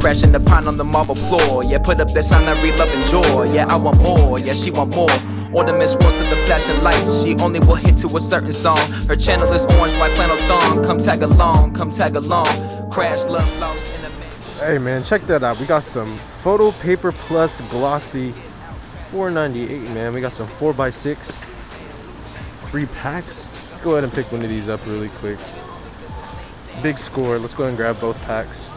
crashing the pine on the marble floor. Yeah, put up that sign that read love and joy. Yeah, I want more, yeah, she want more. Ornaments swirl to the flashing lights. She only will hit to a certain song. Her channel is orange, white flannel thong. Come tag along, come tag along. Crash, love, lost in a man. Hey man, check that out. We got some Photo Paper Plus Glossy, $4.98, man. We got some 4x6, 3 packs. Let's go ahead and pick one of these up really quick. Big score. Let's go ahead and grab both packs.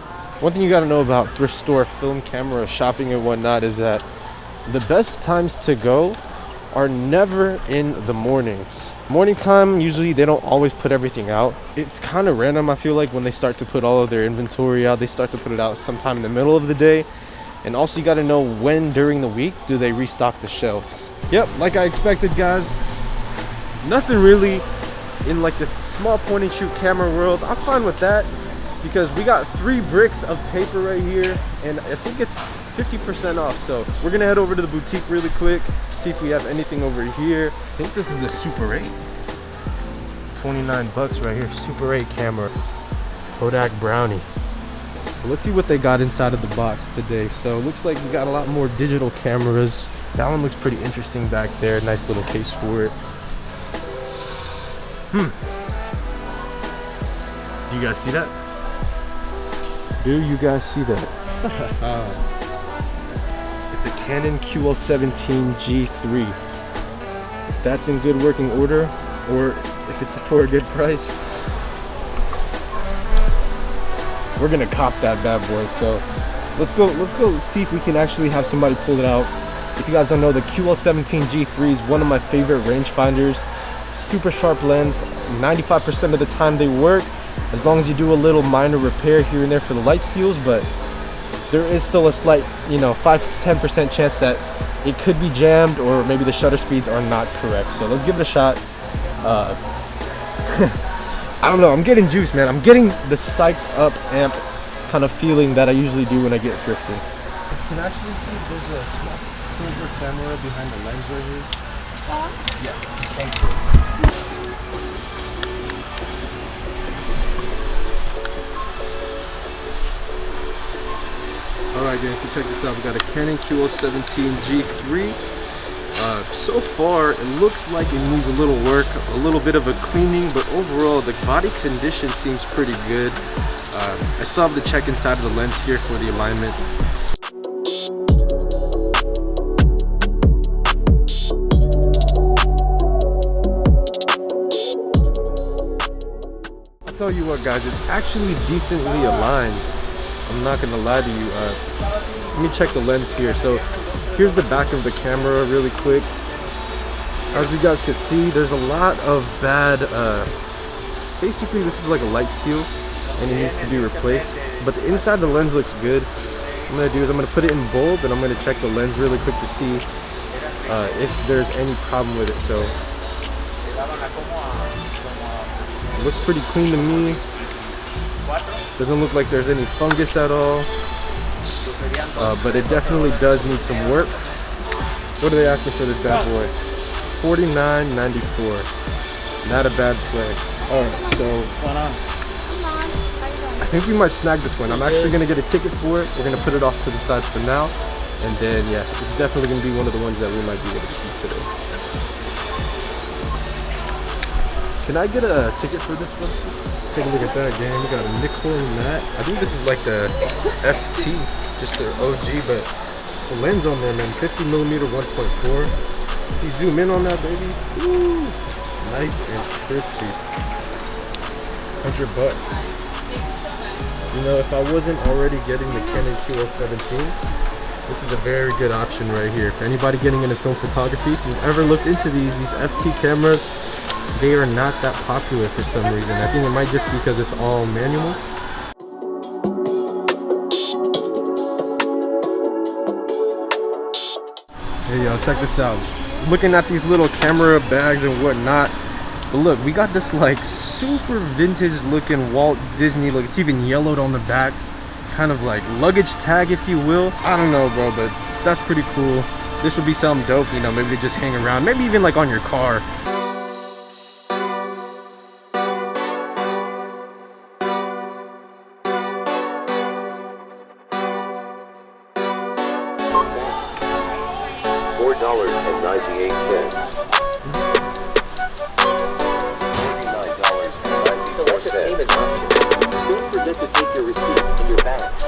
One thing you got to know about thrift store film camera shopping and whatnot is that the best times to go are never in the mornings. Morning time, usually they don't always put everything out. It's kind of random, I feel like, when they start to put all of their inventory out. They start to put it out sometime in the middle of the day. And also you got to know when during the week do they restock the shelves. Yep, like I expected, guys. Nothing really in like the small point and shoot camera world. I'm fine with that because we got 3 bricks of paper right here and I think it's 50% off. So we're gonna head over to the boutique really quick, see if we have anything over here. I think this is a Super 8. 29 bucks right here. Super 8 camera. Kodak Brownie. So let's see what they got inside of the box today. So it looks like we got a lot more digital cameras. That one looks pretty interesting back there. Nice little case for it. Do you guys see that? Do you guys see that? It's a Canon Ql17 G3. If that's in good working order, or if it's for a good price, we're gonna cop that bad boy. So let's go see if we can actually have somebody pull it out. If you guys don't know, the Ql17 G3 is one of my favorite rangefinders. Super sharp lens. 95% of the time they work, as long as you do a little minor repair here and there for the light seals, but there is still a slight, 5 to 10% chance that it could be jammed or maybe the shutter speeds are not correct. So let's give it a shot. I don't know, I'm getting juice, man. I'm getting the psyched up amp kind of feeling that I usually do when I get thrifting. You can actually see there's a small silver camera behind the lens right here. Yeah, thank you. Alright guys, so check this out. We got a Canon Ql17 G3. So far, it looks like it needs a little work, a little bit of a cleaning, but overall the body condition seems pretty good. I still have to check inside of the lens here for the alignment. I'll tell you what guys, it's actually decently aligned. I'm not gonna lie to you. Let me check the lens here. So here's the back of the camera really quick. As you guys can see, there's a lot of bad, basically this is like a light seal and it needs to be replaced. But the inside of the lens looks good. What I'm gonna do is I'm gonna put it in bulb and I'm gonna check the lens really quick to see if there's any problem with it. So it looks pretty clean to me. Doesn't look like there's any fungus at all, but it definitely does need some work. What are they asking for this bad boy? $49.94. Not a bad play. Alright, so I think we might snag this one. I'm actually going to get a ticket for it. We're going to put it off to the side for now. And then, yeah, it's definitely going to be one of the ones that we might be able to keep today. Can I get a ticket for this one? Take a look at that again. We got a nickel matte. I think this is like the FT, just the OG, but the lens on there, man, 50mm 1.4. If you zoom in on that, baby, woo, nice and crispy. 100 bucks. If I wasn't already getting the Canon Ql17, this is a very good option right here. If anybody getting into film photography, if you've ever looked into these FT cameras, they are not that popular for some reason. I think it might just be because it's all manual. Hey y'all, check this out. Looking at these little camera bags and whatnot, but look, we got this like super vintage looking Walt Disney look. It's even yellowed on the back, kind of like luggage tag, if you will. I don't know, bro, but that's pretty cool. This would be something dope, maybe to just hang around, maybe even like on your car. Select the payment option. Don't forget to take your receipt and your bags.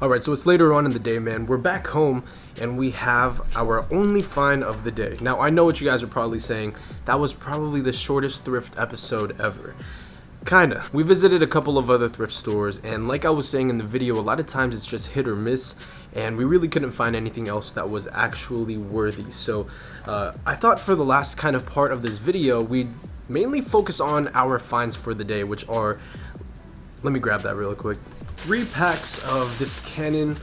Alright, so it's later on in the day, man. We're back home and we have our only find of the day. Now, I know what you guys are probably saying. That was probably the shortest thrift episode ever. Kinda. We visited a couple of other thrift stores, and like I was saying in the video, a lot of times it's just hit or miss, and we really couldn't find anything else that was actually worthy. So I thought for the last kind of part of this video, we'd mainly focus on our finds for the day, which are, let me grab that real quick, 3 packs of this Canon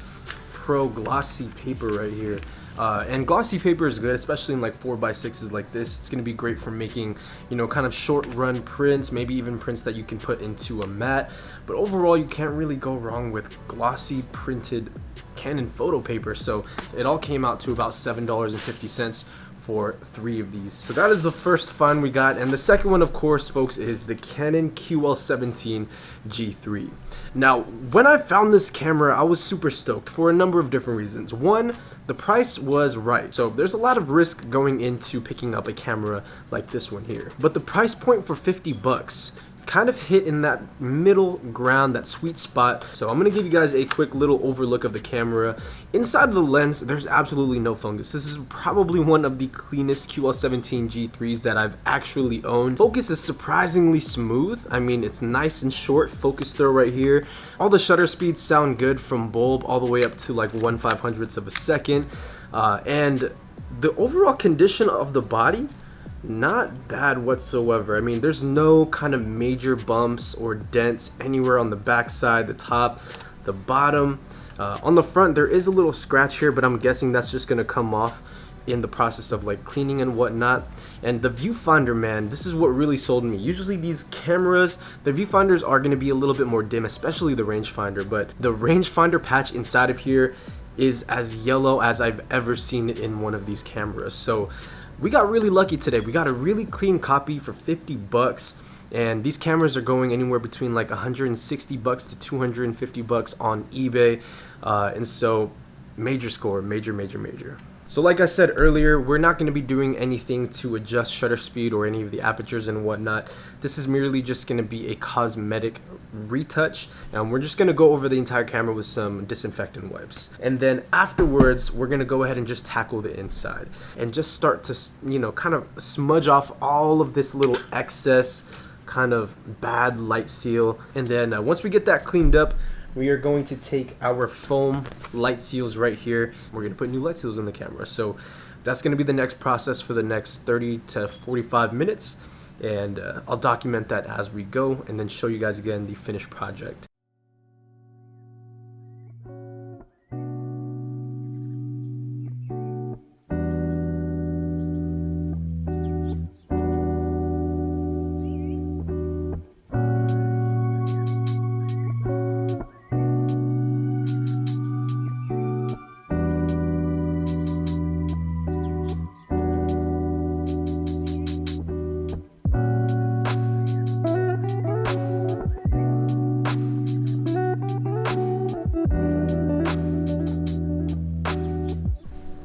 Pro glossy paper right here. And glossy paper is good, especially in like 4x6s like this. It's gonna be great for making, you know, kind of short run prints, maybe even prints that you can put into a mat. But overall, you can't really go wrong with glossy printed Canon photo paper. So it all came out to about $7.50 for 3 of these. So that is the first find we got, and the second one, of course, folks, is the Canon Ql17 G3. Now, when I found this camera, I was super stoked for a number of different reasons. One, the price was right. So there's a lot of risk going into picking up a camera like this one here, but the price point for 50 bucks kind of hit in that middle ground, that sweet spot. So I'm gonna give you guys a quick little overlook of the camera. Inside of the lens, there's absolutely no fungus. This is probably one of the cleanest Ql17 G3s that I've actually owned. Focus is surprisingly smooth. I mean, it's nice and short. Focus throw right here. All the shutter speeds sound good from bulb all the way up to like 1/500th of a second. And the overall condition of the body, not bad whatsoever. I mean, there's no kind of major bumps or dents anywhere on the back side, the top, the bottom. On the front, there is a little scratch here, but I'm guessing that's just gonna come off in the process of like cleaning and whatnot. And the viewfinder, man, this is what really sold me. Usually these cameras, the viewfinders are gonna be a little bit more dim, especially the rangefinder, but the rangefinder patch inside of here is as yellow as I've ever seen it in one of these cameras. So we got really lucky today. We got a really clean copy for 50 bucks, and these cameras are going anywhere between like 160 bucks to 250 bucks on eBay. And so major score, major. So like I said earlier, we're not going to be doing anything to adjust shutter speed or any of the apertures and whatnot. This is merely just going to be a cosmetic retouch, and we're just going to go over the entire camera with some disinfectant wipes. And then afterwards, we're going to go ahead and just tackle the inside and just start to, you know, kind of smudge off all of this little excess kind of bad light seal. And then once we get that cleaned up, we are going to take our foam light seals right here. We're going to put new light seals in the camera. So that's going to be the next process for the next 30 to 45 minutes. And I'll document that as we go and then show you guys again the finished project.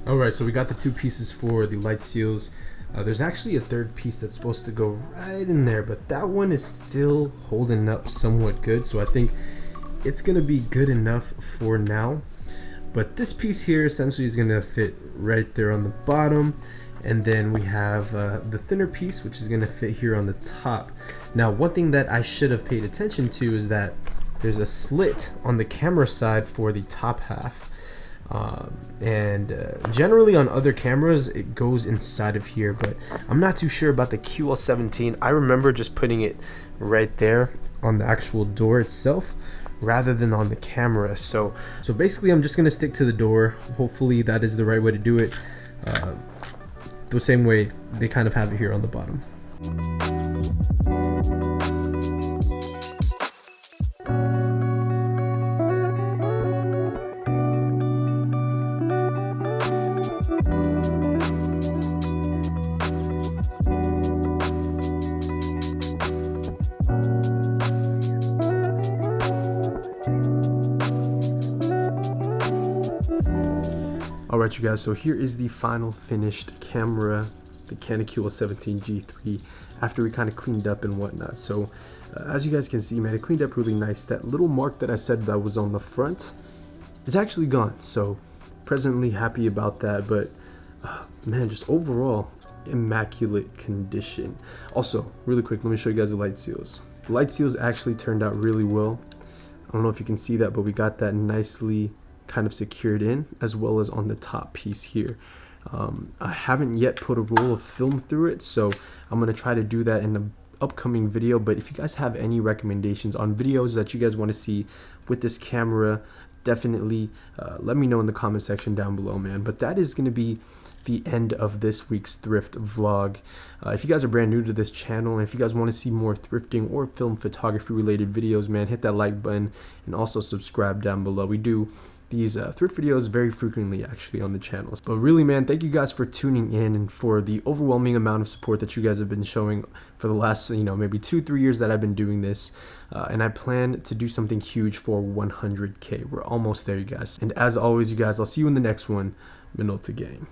Alright, so we got the 2 pieces for the light seals. There's actually a 3rd piece that's supposed to go right in there, but that one is still holding up somewhat good, so I think it's gonna be good enough for now. But this piece here essentially is gonna fit right there on the bottom, and then we have the thinner piece, which is gonna fit here on the top. Now, one thing that I should have paid attention to is that there's a slit on the camera side for the top half. Generally on other cameras it goes inside of here, but I'm not too sure about the Ql17. I remember just putting it right there on the actual door itself rather than on the camera. So basically I'm just gonna stick to the door. Hopefully that is the right way to do it, the same way they kind of have it here on the bottom. Alright you guys, so here is the final finished camera, the Canon Ql17 G3, after we kind of cleaned up and whatnot. So as you guys can see, man, it cleaned up really nice. That little mark that I said that was on the front is actually gone, so presently happy about that. But man, just overall immaculate condition. Also, really quick, let me show you guys the light seals. The light seals actually turned out really well. I don't know if you can see that, but we got that nicely kind of secured in, as well as on the top piece here. I haven't yet put a roll of film through it, so I'm going to try to do that in the upcoming video. But if you guys have any recommendations on videos that you guys want to see with this camera, definitely let me know in the comment section down below, man. But that is going to be the end of this week's thrift vlog. If you guys are brand new to this channel, and if you guys want to see more thrifting or film photography related videos, man, hit that like button and also subscribe down below. We do these thrift videos very frequently actually on the channel. But really, man, thank you guys for tuning in and for the overwhelming amount of support that you guys have been showing for the last, maybe 2-3 years that I've been doing this. And I plan to do something huge for 100K. We're almost there, you guys. And as always, you guys, I'll see you in the next one. Minolta gang.